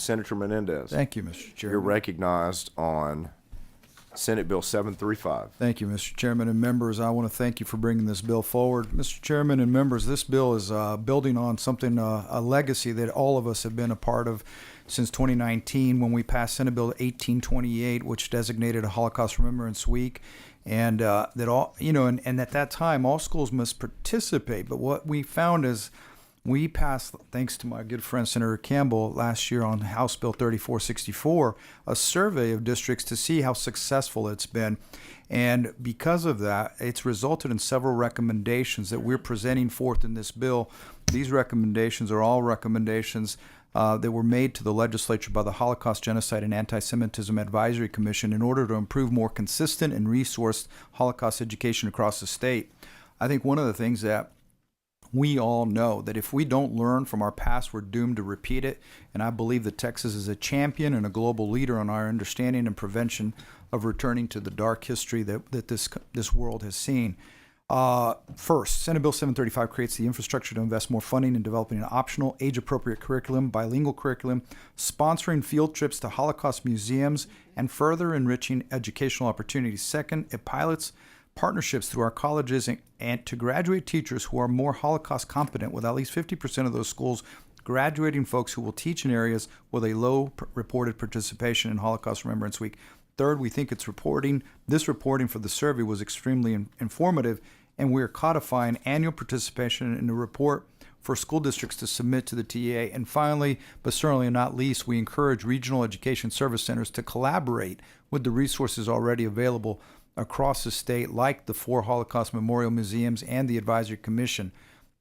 Senator Menendez. Thank you, Mr. Chairman. You're recognized on Senate Bill 735. Thank you, Mr. Chairman and members. I want to thank you for bringing this bill forward. Mr. Chairman and members, this bill is building on something, a legacy that all of us have been a part of since 2019 when we passed Senate Bill 1828, which designated a Holocaust Remembrance Week. And that all, and at that time, all schools must participate. But what we found is we passed, thanks to my good friend Senator Campbell last year on House Bill 3464, a survey of districts to see how successful it's been. And because of that, it's resulted in several recommendations that we're presenting forth in this bill. These recommendations are all recommendations that were made to the legislature by the Holocaust, Genocide, and Anti-Semitism Advisory Commission in order to improve more consistent and resourced Holocaust education across the state. I think one of the things that we all know that if we don't learn from our past, we're doomed to repeat it. And I believe that Texas is a champion and a global leader on our understanding and prevention of returning to the dark history that this world has seen. First, Senate Bill 735 creates the infrastructure to invest more funding in developing an optional, age-appropriate curriculum, bilingual curriculum, sponsoring field trips to Holocaust museums, and further enriching educational opportunities. Second, it pilots partnerships through our colleges and to graduate teachers who are more Holocaust competent, with at least 50% of those schools graduating folks who will teach in areas with a low reported participation in Holocaust Remembrance Week. Third, we think this reporting for the survey was extremely informative, and we are codifying annual participation in the report for school districts to submit to the TA. And finally, but certainly not least, we encourage regional education service centers to collaborate with the resources already available across the state, like the 4 Holocaust Memorial Museums and the Advisory Commission.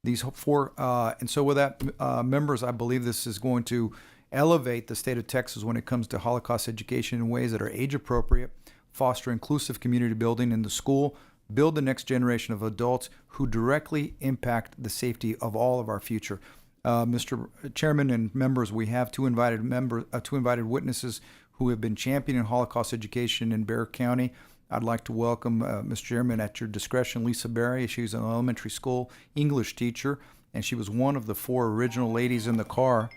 These 4, and so with that, members, I believe this is going to elevate the state of Texas when it comes to Holocaust education in ways that are age appropriate, foster inclusive community building in the school, build the next generation of adults who directly impact the safety of all of our future. Mr. Chairman and members, we have two invited witnesses who have been championing Holocaust education in Bexar County. I'd like to welcome, Mr. Chairman, at your discretion, Lisa Berry. She's an elementary school English teacher, and she was one of the 4 original ladies in the car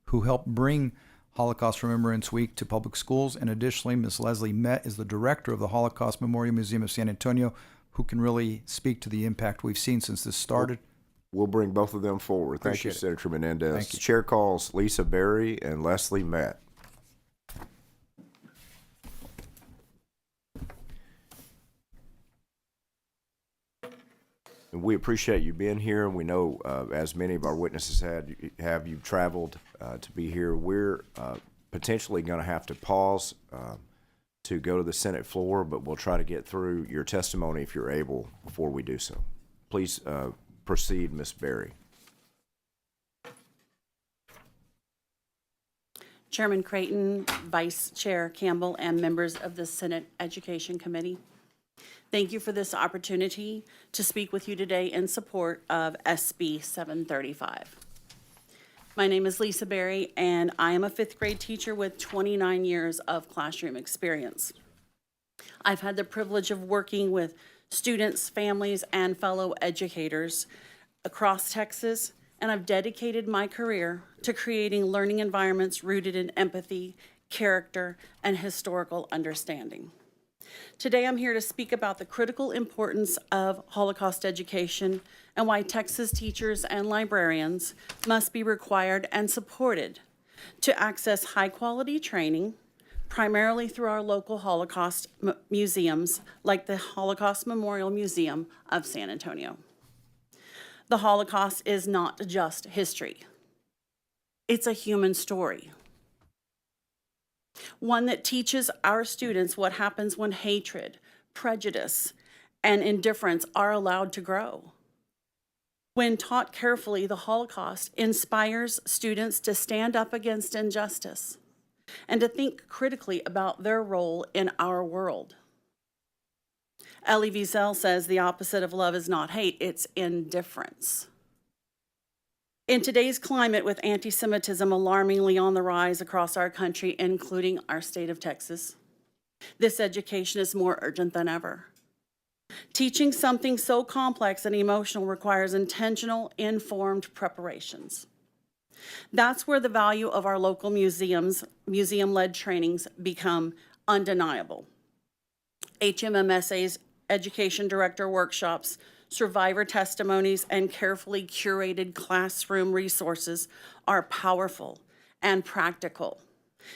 who helped bring Holocaust Remembrance Week to public schools. And additionally, Ms. Leslie Met is the director of the Holocaust Memorial Museum of San Antonio, who can really speak to the impact we've seen since this started. We'll bring both of them forward. Thank you, Senator Menendez. Thank you. Chair calls Lisa Berry and Leslie Met. And we appreciate you being here, and we know, as many of our witnesses you've traveled to be here. We're potentially going to have to pause to go to the Senate floor, but we'll try to get through your testimony if you're able before we do so. Please proceed, Ms. Berry. Chairman Creighton, Vice Chair Campbell, and members of the Senate Education Committee, thank you for this opportunity to speak with you today in support of SB 735. My name is Lisa Berry, and I am a 5th grade teacher with 29 years of classroom experience. I've had the privilege of working with students, families, and fellow educators across Texas, and I've dedicated my career to creating learning environments rooted in empathy, character, and historical understanding. Today, I'm here to speak about the critical importance of Holocaust education and why Texas teachers and librarians must be required and supported to access high-quality training, primarily through our local Holocaust museums, like the Holocaust Memorial Museum of San Antonio. The Holocaust is not just history. It's a human story. One that teaches our students what happens when hatred, prejudice, and indifference are allowed to grow. When taught carefully, the Holocaust inspires students to stand up against injustice and to think critically about their role in our world. Elie Wiesel says the opposite of love is not hate, it's indifference. In today's climate, with anti-Semitism alarmingly on the rise across our country, including our state of Texas, this education is more urgent than ever. Teaching something so complex and emotional requires intentional, informed preparations. That's where the value of our local museums, museum-led trainings become undeniable. HMMSA's education director workshops, survivor testimonies, and carefully curated classroom resources are powerful and practical.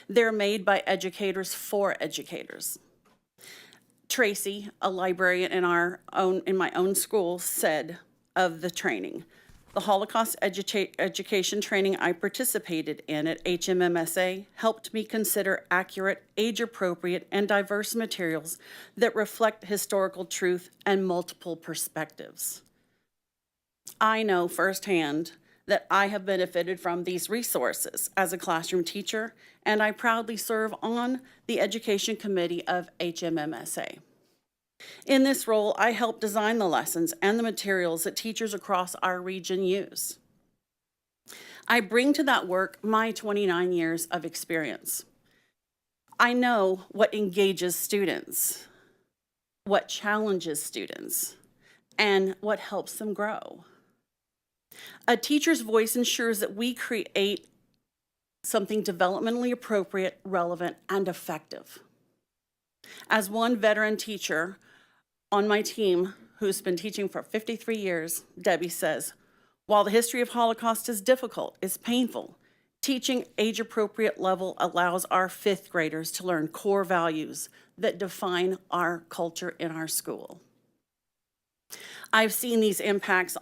They're made by educators for educators. Tracy, a librarian in my own school, said of the training, "The Holocaust education training I participated in at HMMSA helped me consider accurate, age-appropriate, and diverse materials that reflect historical truth and multiple perspectives." I know firsthand that I have benefited from these resources as a classroom teacher, and I proudly serve on the Education Committee of HMMSA. In this role, I help design the lessons and the materials that teachers across our region use. I bring to that work my 29 years of experience. I know what engages students, what challenges students, and what helps them grow. A teacher's voice ensures that we create something developmentally appropriate, relevant, and effective. As one veteran teacher on my team who's been teaching for 53 years, Debbie says, "While the history of Holocaust is difficult, it's painful, teaching age-appropriate level allows our fifth graders to learn core values that define our culture in our school." I've seen the impacts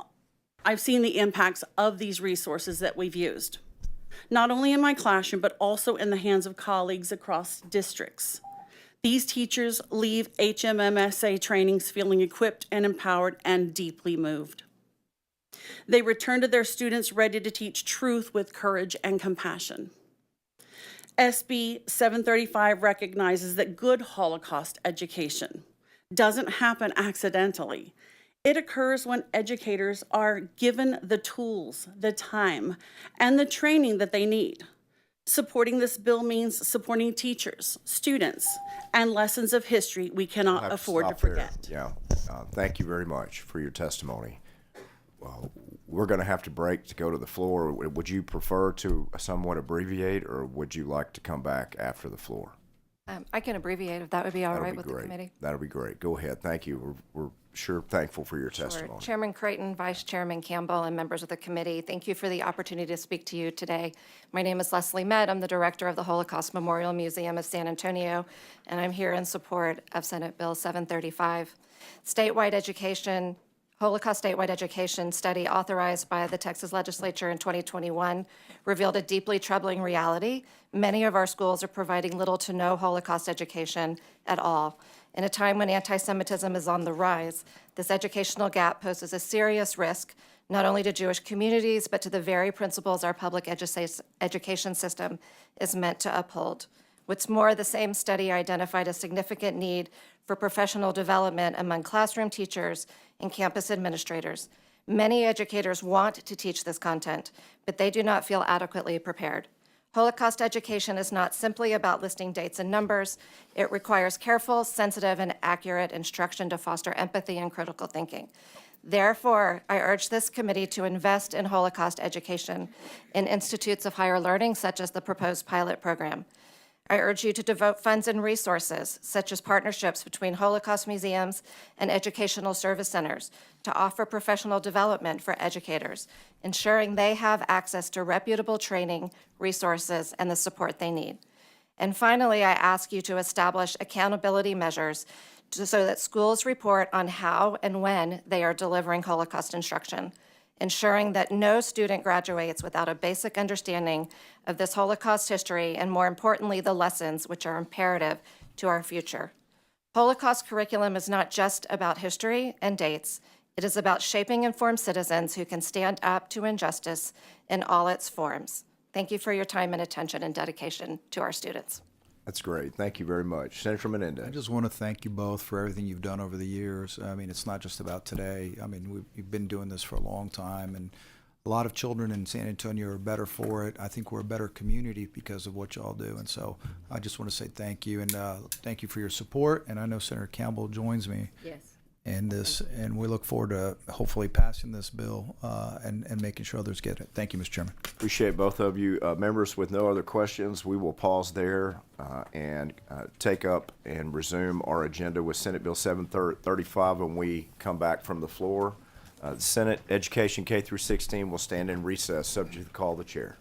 of these resources that we've used, not only in my classroom, but also in the hands of colleagues across districts. These teachers leave HMMSA trainings feeling equipped and empowered and deeply moved. They return to their students ready to teach truth with courage and compassion. SB 735 recognizes that good Holocaust education doesn't happen accidentally. It occurs when educators are given the tools, the time, and the training that they need. Supporting this bill means supporting teachers, students, and lessons of history we cannot Have afford to stop there. forget. Yeah. Thank you very much for your testimony. Well, we're going to have to break to go to the floor. Would you prefer to somewhat abbreviate, or would you like to come back after the floor? I can abbreviate if that would be all That'll right be with the great. committee. That'll be great. Go ahead. Thank you. We're sure thankful for your Sure. testimony. Chairman Creighton, Vice Chairman Campbell, and members of the committee, thank you for the opportunity to speak to you today. My name is Leslie Med. I'm the director of the Holocaust Memorial Museum of San Antonio, and I'm here in support of Senate Bill 735. Statewide education, Holocaust statewide education study authorized by the Texas legislature in 2021 revealed a deeply troubling reality. Many of our schools are providing little to no Holocaust education at all. In a time when anti-Semitism is on the rise, this educational gap poses a serious risk not only to Jewish communities, but to the very principles our public education system is meant to uphold. What's more, the same study identified a significant need for professional development among classroom teachers and campus administrators. Many educators want to teach this content, but they do not feel adequately prepared. Holocaust education is not simply about listing dates and numbers. It requires careful, sensitive, and accurate instruction to foster empathy and critical thinking. Therefore, I urge this committee to invest in Holocaust education in institutes of higher learning, such as the proposed pilot program. I urge you to devote funds and resources, such as partnerships between Holocaust museums and educational service centers, to offer professional development for educators, ensuring they have access to reputable training, resources, and the support they need. And finally, I ask you to establish accountability measures so that schools report on how and when they are delivering Holocaust instruction, ensuring that no student graduates without a basic understanding of this Holocaust history and, more importantly, the lessons which are imperative to our future. Holocaust curriculum is not just about history and dates. It is about shaping informed citizens who can stand up to injustice in all its forms. Thank you for your time and attention and dedication to our students. That's great. Thank you very much. Senator Menendez. I just want to thank you both for everything you've done over the years. I mean, it's not just about today. I mean, we've been doing this for a long time, and a lot of children in San Antonio are better for it. I think we're a better community because of what y'all do, and so I just want to say thank you, and thank you for your support. And I know Senator Campbell joins me. Yes. and we look forward to hopefully passing this bill and making sure others get it. Thank you, Mr. Chairman. Appreciate both of you. Members, with no other questions, we will pause there and take up and resume our agenda with Senate Bill 735 when we come back from the floor. The Senate Education K through 16 will stand in recess, subject to the call of the chair.